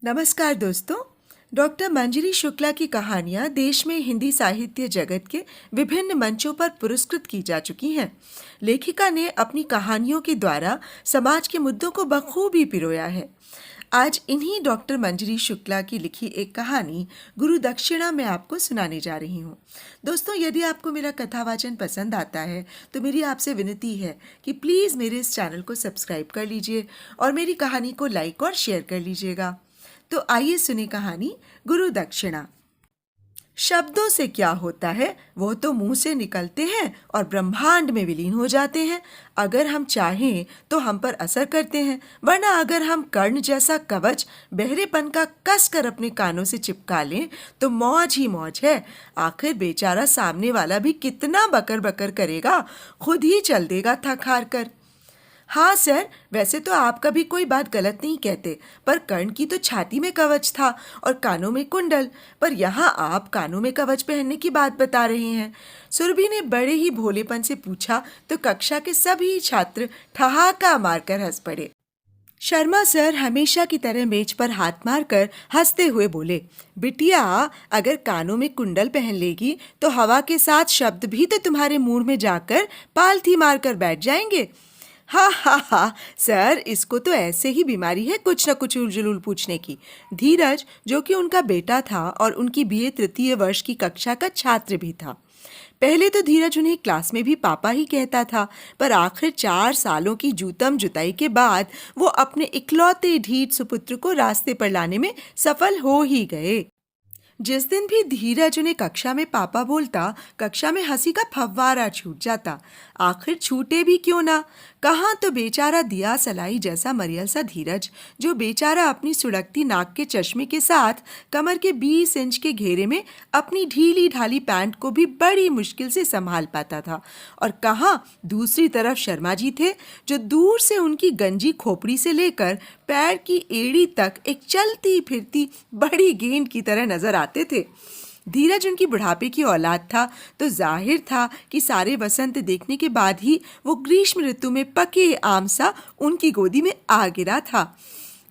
नमस्कार दोस्तों। डॉक्टर मंजरी शुक्ला की कहानियाँ देश में हिंदी साहित्य जगत के विभिन्न मंचों पर पुरस्कृत की जा चुकी हैं। लेखिका ने अपनी कहानियों के द्वारा समाज के मुद्दों को बखूबी पिरोया है। आज इन्हीं डॉक्टर मंजरी शुक्ला की लिखी एक कहानी गुरु दक्षिणा मैं आपको सुनाने जा रही हूँ। दोस्तों, यदि आपको मेरा कथावाचन पसंद आता है तो मेरी आपसे विनती है कि प्लीज़ मेरे इस चैनल को सब्सक्राइब कर लीजिए और मेरी कहानी को लाइक और शेयर कर लीजिएगा। तो आइए सुने कहानी गुरु दक्षिणा। शब्दों से क्या होता है, वो तो मुंह से निकलते हैं और ब्रह्मांड में विलीन हो जाते हैं। अगर हम चाहें तो हम पर असर करते हैं, वरना अगर हम कर्ण जैसा कवच बहरेपन का कस कर अपने कानों से चिपका लें तो मौज ही मौज है। आखिर बेचारा सामने वाला भी कितना बकर बकर करेगा, खुद ही चल देगा थक हार कर। हाँ सर, वैसे तो आप कभी कोई बात गलत नहीं कहते, पर कर्ण की तो छाती में कवच था और कानों में कुंडल, पर यहाँ आप कानों में कवच पहनने की बात बता रहे हैं। सुरभि ने बड़े ही भोलेपन से पूछा तो कक्षा के सभी छात्र ठहाका मारकर हंस पड़े। शर्मा सर हमेशा की तरह मेज पर हाथ मारकर हंसते हुए बोले, बिटिया, अगर कानों में कुंडल पहन लेगी तो हवा के साथ शब्द भी तो तुम्हारे मुंह में जाकर पालथी मारकर बैठ जाएंगे। हा हा हा सर, इसको तो ऐसे ही बीमारी है कुछ न कुछ उलझुल पूछने की। धीरज, जो कि उनका बेटा था और उनकी बीए तृतीय वर्ष की कक्षा का छात्र भी था। पहले तो धीरज उन्हें क्लास में भी पापा ही कहता था, पर आखिर 4 सालों की जूतम जुताई के बाद वो अपने इकलौते ढीठ सुपुत्र को रास्ते पर लाने में सफल हो ही गए। जिस दिन भी धीरज उन्हें कक्षा में पापा बोलता, कक्षा में हंसी का फव्वारा छूट जाता। आखिर छूटे भी क्यों ना। कहाँ तो बेचारा दिया सलाई जैसा मरियल सा धीरज, जो बेचारा अपनी सुड़कती नाक के चश्मे के साथ कमर के 20 इंच के घेरे में अपनी ढीली ढाली पैंट को भी बड़ी मुश्किल से संभाल पाता था। और कहाँ दूसरी तरफ शर्मा जी थे, जो दूर से उनकी गंजी खोपड़ी से लेकर पैर की एड़ी तक एक चलती फिरती बड़ी गेंद की तरह नजर आते थे। धीरज उनकी बुढ़ापे की औलाद था, तो जाहिर था कि सारे वसंत देखने के बाद ही वो ग्रीष्म ऋतु में पके आम सा उनकी गोदी में आ गिरा था।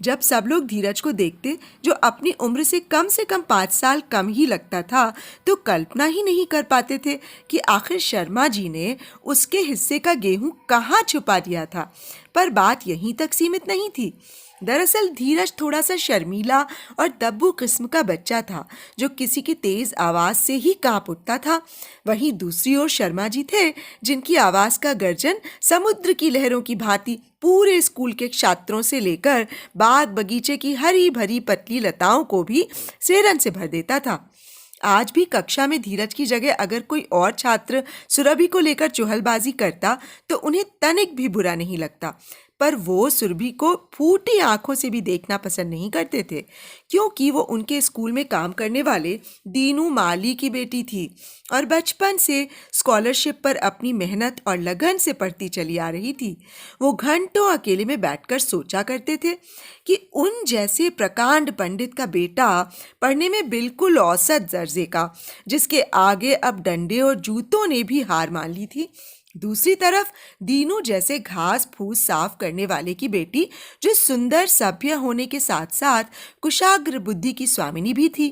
जब सब लोग धीरज को देखते, जो अपनी उम्र से कम 5 साल कम ही लगता था, तो कल्पना ही नहीं कर पाते थे कि आखिर शर्मा जी ने उसके हिस्से का गेहूं कहाँ छुपा दिया था। पर बात यहीं तक सीमित नहीं थी। दरअसल धीरज थोड़ा सा शर्मीला और दब्बू किस्म का बच्चा था, जो किसी की तेज आवाज से ही कांप उठता था। वहीं दूसरी ओर शर्मा जी थे, जिनकी आवाज का गर्जन समुद्र की लहरों की भांति पूरे स्कूल के छात्रों से लेकर बाग बगीचे की हरी भरी पतली लताओं को भी सेरन से भर देता था। आज भी कक्षा में धीरज की जगह अगर कोई और छात्र सुरभि को लेकर चुहलबाजी करता तो उन्हें तनिक भी बुरा नहीं लगता, पर वो सुरभि को फूटी आंखों से भी देखना पसंद नहीं करते थे, क्योंकि वो उनके स्कूल में काम करने वाले दीनू माली की बेटी थी और बचपन से स्कॉलरशिप पर अपनी मेहनत और लगन से पढ़ती चली आ रही थी। वो घंटों अकेले में बैठकर सोचा करते थे कि उन जैसे प्रकांड पंडित का बेटा पढ़ने में बिल्कुल औसत दर्जे का, जिसके आगे अब डंडे और जूतों ने भी हार मान ली थी। दूसरी तरफ दीनू जैसे घास फूस साफ करने वाले की बेटी, जो सुंदर सभ्य होने के साथ साथ कुशाग्र बुद्धि की स्वामिनी भी थी।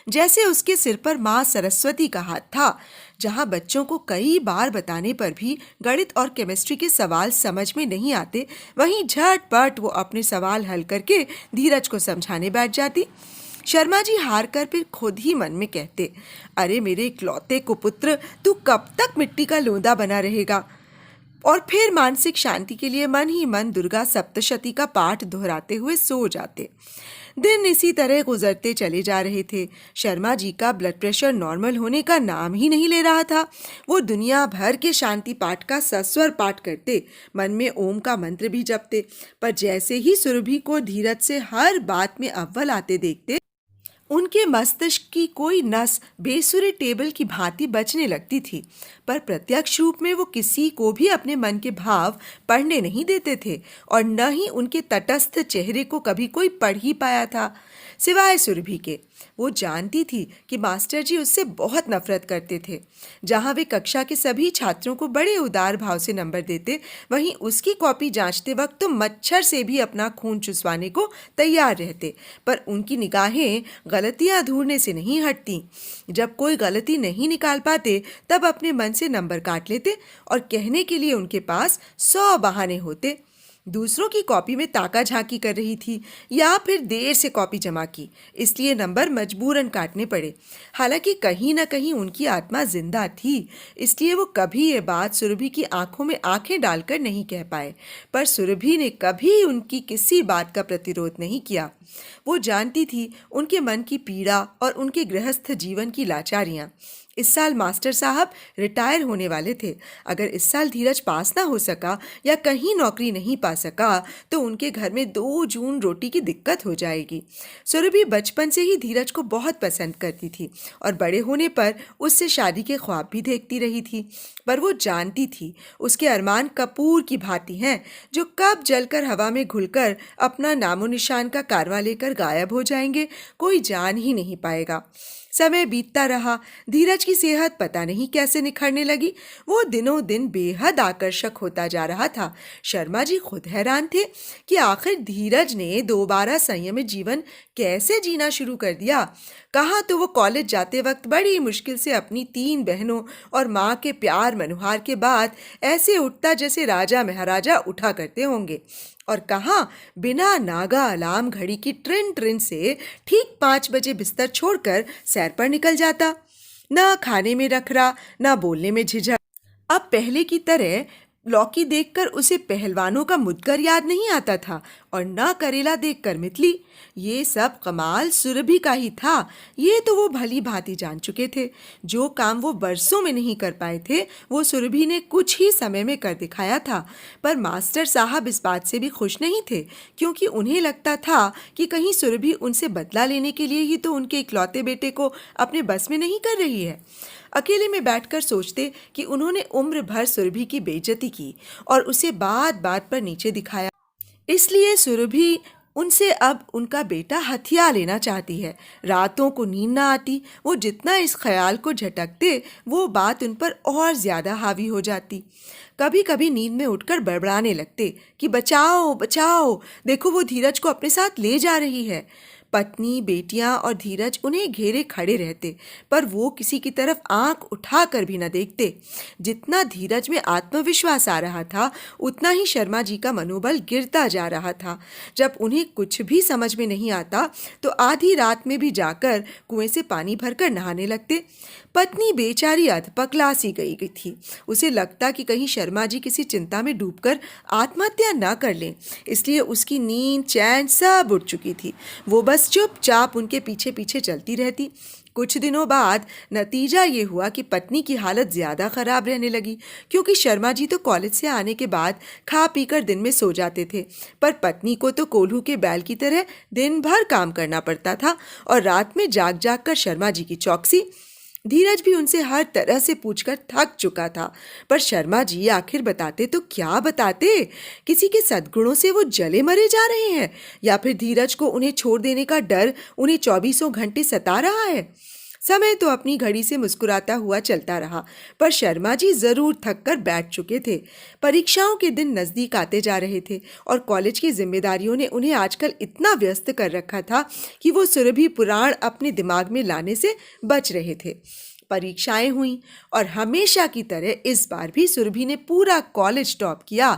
जैसे उसके सिर पर माँ सरस्वती का हाथ था। जहाँ बच्चों को कई बार बताने पर भी गणित और केमिस्ट्री के सवाल समझ में नहीं आते, वहीं झटपट वो अपने सवाल हल करके धीरज को समझाने बैठ जाती। शर्मा जी हार कर फिर खुद ही मन में कहते, अरे मेरे इकलौते कुपुत्र, तू कब तक मिट्टी का लोंदा बना रहेगा। और फिर मानसिक शांति के लिए मन ही मन दुर्गा सप्तशती का पाठ दोहराते हुए सो जाते। दिन इसी तरह गुजरते चले जा रहे थे। शर्मा जी का ब्लड प्रेशर नॉर्मल होने का नाम ही नहीं ले रहा था। वो दुनिया भर के शांति पाठ का सस्वर पाठ करते, मन में ओम का मंत्र भी जपते, पर जैसे ही सुरभि को धीरज से हर बात में अव्वल आते देखते, उनके मस्तिष्क की कोई नस बेसुरे टेबल की भांति बजने लगती थी। पर प्रत्यक्ष रूप में वो किसी को भी अपने मन के भाव पढ़ने नहीं देते थे और न ही उनके तटस्थ चेहरे को कभी कोई पढ़ ही पाया था। सिवाय सुरभि के। वो जानती थी कि मास्टर जी उससे बहुत नफरत करते थे। जहाँ वे कक्षा के सभी छात्रों को बड़े उदार भाव से नंबर देते, वहीं उसकी कॉपी जांचते वक्त तो मच्छर से भी अपना खून चुसवाने को तैयार रहते। पर उनकी निगाहें गलतियां ढूंढने से नहीं हटती। जब कोई गलती नहीं निकाल पाते तब अपने मन से नंबर काट लेते और कहने के लिए उनके पास 100 बहाने होते। दूसरों की कॉपी में ताका झांकी कर रही थी या फिर देर से कॉपी जमा की, इसलिए नंबर मजबूरन काटने पड़े। हालांकि कहीं ना कहीं उनकी आत्मा जिंदा थी, इसलिए वो कभी ये बात सुरभि की आंखों में आंखें डालकर नहीं कह पाए। पर सुरभि ने कभी उनकी किसी बात का प्रतिरोध नहीं किया। वो जानती थी उनके मन की पीड़ा और उनके गृहस्थ जीवन की लाचारियां। इस साल मास्टर साहब रिटायर होने वाले थे। अगर इस साल धीरज पास ना हो सका या कहीं नौकरी नहीं पा सका तो उनके घर में 2 जून रोटी की दिक्कत हो जाएगी। सुरभि बचपन से ही धीरज को बहुत पसंद करती थी और बड़े होने पर उससे शादी के ख्वाब भी देखती रही थी। पर वो जानती थी उसके अरमान कपूर की भांति हैं, जो कब जलकर हवा में घुलकर अपना नामो निशान का कारवां लेकर गायब हो जाएंगे, कोई जान ही नहीं पाएगा। समय बीतता रहा। धीरज की सेहत पता नहीं कैसे निखरने लगी। वो दिनों दिन बेहद आकर्षक होता जा रहा था। शर्मा जी खुद हैरान थे कि आखिर धीरज ने दोबारा संयमित जीवन कैसे जीना शुरू कर दिया। कहाँ तो वो कॉलेज जाते वक्त बड़ी मुश्किल से अपनी 3 बहनों और माँ के प्यार मनुहार के बाद ऐसे उठता जैसे राजा महाराजा उठा करते होंगे, और कहाँ बिना नागा अलार्म घड़ी की ट्रिन ट्रिन से ठीक 5 बजे बिस्तर छोड़कर सैर पर निकल जाता। ना खाने में रखरा, ना बोलने में झिझक। अब पहले की तरह लौकी देखकर उसे पहलवानों का मुद्गर याद नहीं आता था और ना करेला देखकर मितली। ये सब कमाल सुरभि का ही था। ये तो वो भली भांति जान चुके थे। जो काम वो बरसों में नहीं कर पाए थे वो सुरभि ने कुछ ही समय में कर दिखाया था। पर मास्टर साहब इस बात से भी खुश नहीं थे, क्योंकि उन्हें लगता था कि कहीं सुरभि उनसे बदला लेने के लिए ही तो उनके इकलौते बेटे को अपने बस में नहीं कर रही है। अकेले में बैठकर सोचते कि उन्होंने उम्र भर सुरभि की बेइज्जती की और उसे बात बात पर नीचे दिखाया। इसलिए सुरभि उनसे अब उनका बेटा हथिया लेना चाहती है। रातों को नींद ना आती। वो जितना इस ख्याल को झटकते वो बात उन पर और ज्यादा हावी हो जाती। कभी कभी नींद में उठकर बड़बड़ाने लगते कि बचाओ बचाओ, देखो वो धीरज को अपने साथ ले जा रही है। पत्नी, बेटियां और धीरज उन्हें घेरे खड़े रहते, पर वो किसी की तरफ आंख उठाकर भी न देखते। जितना धीरज में आत्मविश्वास आ रहा था उतना ही शर्मा जी का मनोबल गिरता जा रहा था। जब उन्हें कुछ भी समझ में नहीं आता तो आधी रात में भी जाकर कुएं से पानी भरकर नहाने लगते। पत्नी बेचारी अधपकला सी गई थी। उसे लगता कि कहीं शर्मा जी किसी चिंता में डूबकर आत्महत्या न कर लें, इसलिए उसकी नींद चैन सब उड़ चुकी थी। वो बस चुपचाप उनके पीछे पीछे चलती रहती। कुछ दिनों बाद नतीजा ये हुआ कि पत्नी की हालत ज़्यादा ख़राब रहने लगी, क्योंकि शर्मा जी तो कॉलेज से आने के बाद खा पीकर दिन में सो जाते थे, पर पत्नी को तो कोल्हू के बैल की तरह दिन भर काम करना पड़ता था और रात में जाग जाग कर शर्मा जी की चौकसी। धीरज भी उनसे हर तरह से पूछकर थक चुका था, पर शर्मा जी आखिर बताते तो क्या बताते। किसी के सद्गुणों से वो जले मरे जा रहे हैं या फिर धीरज को उन्हें छोड़ देने का डर उन्हें 24 घंटे सता रहा है। समय तो अपनी घड़ी से मुस्कुराता हुआ चलता रहा, पर शर्मा जी जरूर थक कर बैठ चुके थे। परीक्षाओं के दिन नजदीक आते जा रहे थे और कॉलेज की जिम्मेदारियों ने उन्हें आजकल इतना व्यस्त कर रखा था कि वो सुरभि पुराण अपने दिमाग में लाने से बच रहे थे। परीक्षाएं हुई और हमेशा की तरह इस बार भी सुरभि ने पूरा कॉलेज टॉप किया।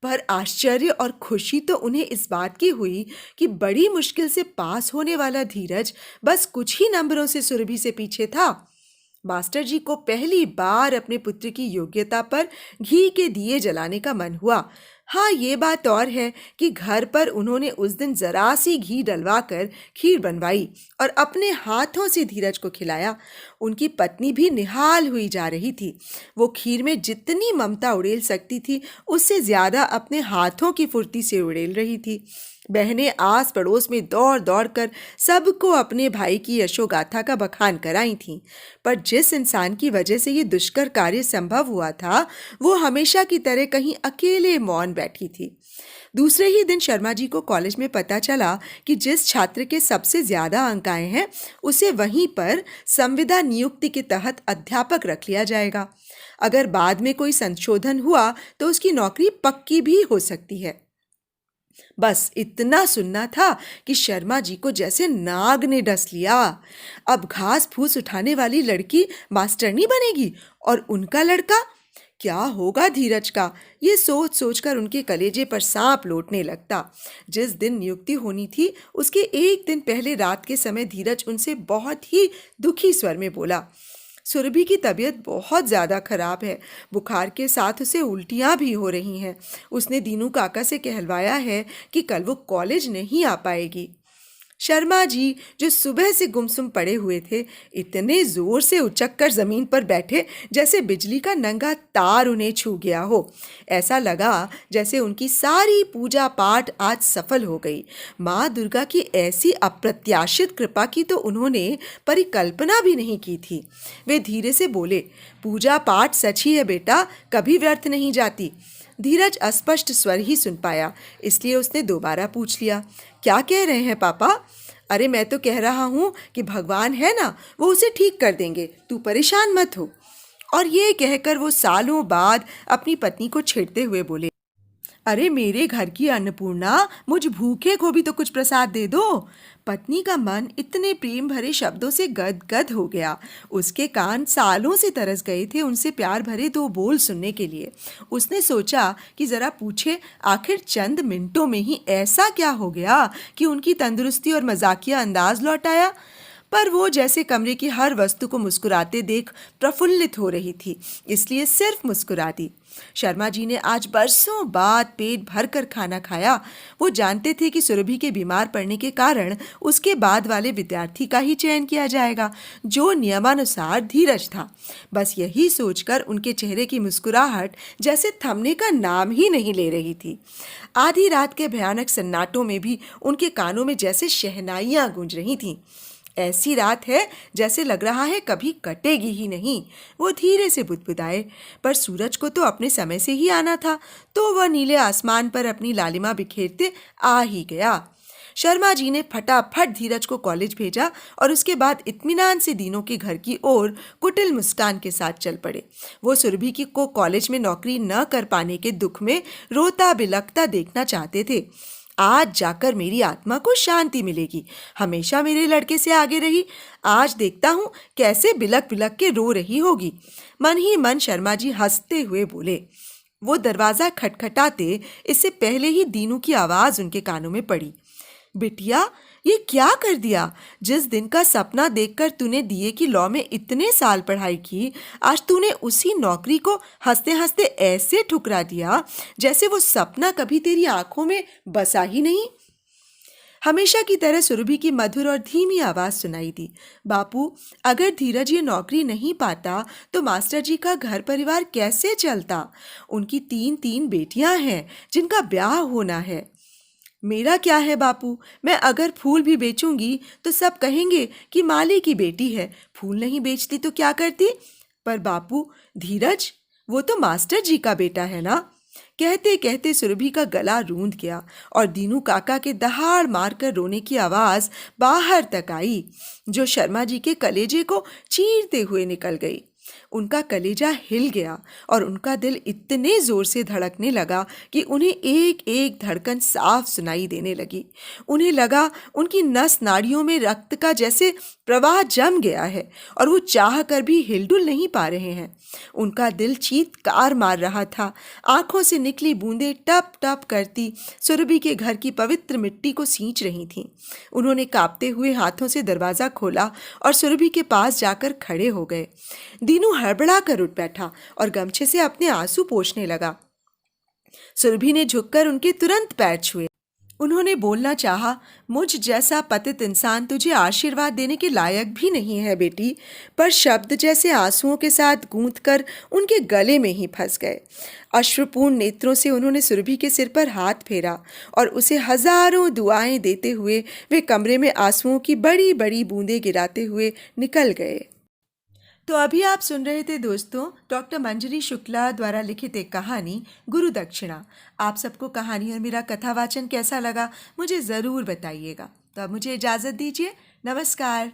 पर आश्चर्य और खुशी तो उन्हें इस बात की हुई कि बड़ी मुश्किल से पास होने वाला धीरज बस कुछ ही नंबरों से सुरभि से पीछे था। मास्टर जी को पहली बार अपने पुत्र की योग्यता पर घी के दिए जलाने का मन हुआ। हाँ, ये बात और है कि घर पर उन्होंने उस दिन जरा सी घी डलवा कर खीर बनवाई और अपने हाथों से धीरज को खिलाया। उनकी पत्नी भी निहाल हुई जा रही थी। वो खीर में जितनी ममता उड़ेल सकती थी उससे ज्यादा अपने हाथों की फुर्ती से उड़ेल रही थी। बहनें आस पड़ोस में दौड़ दौड़ कर सबको अपने भाई की यशोगाथा का बखान कराई थीं। पर जिस इंसान की वजह से ये दुष्कर कार्य संभव हुआ था वो हमेशा की तरह कहीं अकेले मौन बैठी थी। दूसरे ही दिन शर्मा जी को कॉलेज में पता चला कि जिस छात्र के सबसे ज्यादा अंक आए हैं उसे वहीं पर संविदा नियुक्ति के तहत अध्यापक रख लिया जाएगा। अगर बाद में कोई संशोधन हुआ तो उसकी नौकरी पक्की भी हो सकती है। बस इतना सुनना था कि शर्मा जी को जैसे नाग ने डस लिया। अब घास फूस उठाने वाली लड़की मास्टरनी बनेगी और उनका लड़का, क्या होगा धीरज का? ये सोच सोचकर उनके कलेजे पर सांप लौटने लगता। जिस दिन नियुक्ति होनी थी उसके एक दिन पहले रात के समय धीरज उनसे बहुत ही दुखी स्वर में बोला, सुरभि की तबीयत बहुत ज़्यादा खराब है। बुखार के साथ उसे उल्टियाँ भी हो रही हैं। उसने दीनू काका से कहलवाया है कि कल वो कॉलेज नहीं आ पाएगी। शर्मा जी जो सुबह से गुमसुम पड़े हुए थे, इतने जोर से उचक कर जमीन पर बैठे जैसे बिजली का नंगा तार उन्हें छू गया हो। ऐसा लगा जैसे उनकी सारी पूजा पाठ आज सफल हो गई। माँ दुर्गा की ऐसी अप्रत्याशित कृपा की तो उन्होंने परिकल्पना भी नहीं की थी। वे धीरे से बोले, पूजा पाठ सच ही है बेटा, कभी व्यर्थ नहीं जाती। धीरज अस्पष्ट स्वर ही सुन पाया, इसलिए उसने दोबारा पूछ लिया, क्या कह रहे हैं पापा? अरे मैं तो कह रहा हूँ कि भगवान है ना, वो उसे ठीक कर देंगे, तू परेशान मत हो। और ये कहकर वो सालों बाद अपनी पत्नी को छेड़ते हुए बोले, अरे मेरे घर की अन्नपूर्णा, मुझ भूखे को भी तो कुछ प्रसाद दे दो। पत्नी का मन इतने प्रेम भरे शब्दों से गदगद हो गया। उसके कान सालों से तरस गए थे उनसे प्यार भरे दो बोल सुनने के लिए। उसने सोचा कि जरा पूछे, आखिर चंद मिनटों में ही ऐसा क्या हो गया कि उनकी तंदुरुस्ती और मजाकिया अंदाज लौट आया। पर वो जैसे कमरे की हर वस्तु को मुस्कुराते देख प्रफुल्लित हो रही थी, इसलिए सिर्फ मुस्कुरा दी। शर्मा जी ने आज बरसों बाद पेट भर कर खाना खाया। वो जानते थे कि सुरभि के बीमार पड़ने के कारण उसके बाद वाले विद्यार्थी का ही चयन किया जाएगा, जो नियमानुसार धीरज था। बस यही सोचकर उनके चेहरे की मुस्कुराहट जैसे थमने का नाम ही नहीं ले रही थी। आधी रात के भयानक सन्नाटों में भी उनके कानों में जैसे शहनाइयाँ गूंज रही थीं। ऐसी रात है जैसे लग रहा है कभी कटेगी ही नहीं। वो धीरे से बुदबुदाए, पर सूरज को तो अपने समय से ही आना था, तो वह नीले आसमान पर अपनी लालिमा बिखेरते आ ही गया। शर्मा जी ने फटाफट धीरज को कॉलेज भेजा और उसके बाद इत्मीनान से दीनों के घर की ओर कुटिल मुस्कान के साथ चल पड़े। वो सुरभि को कॉलेज में नौकरी न कर पाने के दुख में रोता बिलखता देखना चाहते थे। आज जाकर मेरी आत्मा को शांति मिलेगी। हमेशा मेरे लड़के से आगे रही, आज देखता हूँ कैसे बिलख बिलख के रो रही होगी। मन ही मन शर्मा जी हंसते हुए बोले। वो दरवाजा खटखटाते इससे पहले ही दीनू की आवाज उनके कानों में पड़ी। बिटिया, ये क्या कर दिया? जिस दिन का सपना देखकर तूने दिए की लॉ में इतने साल पढ़ाई की, आज तूने उसी नौकरी को हंसते हंसते ऐसे ठुकरा दिया जैसे वो सपना कभी तेरी आंखों में बसा ही नहीं। हमेशा की तरह सुरभि की मधुर और धीमी आवाज सुनाई दी। बापू, अगर धीरज ये नौकरी नहीं पाता तो मास्टर जी का घर परिवार कैसे चलता? उनकी 3 बेटियां हैं जिनका ब्याह होना है। मेरा क्या है बापू, मैं अगर फूल भी बेचूंगी तो सब कहेंगे कि माली की बेटी है, फूल नहीं बेचती तो क्या करती? पर बापू, धीरज, वो तो मास्टर जी का बेटा है ना। कहते कहते सुरभि का गला रूंध गया और दीनू काका के दहाड़ मारकर रोने की आवाज बाहर तक आई, जो शर्मा जी के कलेजे को चीरते हुए निकल गई। उनका कलेजा हिल गया और उनका दिल इतने जोर से धड़कने लगा कि उन्हें एक एक धड़कन साफ सुनाई देने लगी। उन्हें लगा उनकी नस नाड़ियों में रक्त का जैसे प्रवाह जम गया है और वो चाह कर भी हिलडुल नहीं पा रहे हैं। उनका दिल चीत्कार मार रहा था। आंखों से निकली बूंदें टप टप करती सुरभि के घर की पवित्र मिट्टी को सींच रही थीं। उन्होंने कांपते हुए हाथों से दरवाजा खोला और सुरभि के पास जाकर खड़े हो गए। दीनू हड़बड़ा कर उठ बैठा और गमछे से अपने आंसू पोंछने लगा। सुरभि ने झुककर उनके तुरंत पैर छुए। उन्होंने बोलना चाहा, मुझ जैसा पतित इंसान तुझे आशीर्वाद देने के लायक भी नहीं है बेटी, पर शब्द जैसे आंसुओं के साथ गूंथ कर उनके गले में ही फंस गए। अश्रुपूर्ण नेत्रों से उन्होंने सुरभि के सिर पर हाथ फेरा और उसे हजारों दुआएं देते हुए वे कमरे में आंसुओं की बड़ी बड़ी बूंदें गिराते हुए निकल गए। तो अभी आप सुन रहे थे दोस्तों डॉक्टर मंजरी शुक्ला द्वारा लिखित एक कहानी गुरु दक्षिणा। आप सबको कहानी और मेरा कथावाचन कैसा लगा मुझे ज़रूर बताइएगा। तो अब मुझे इजाज़त दीजिए। नमस्कार।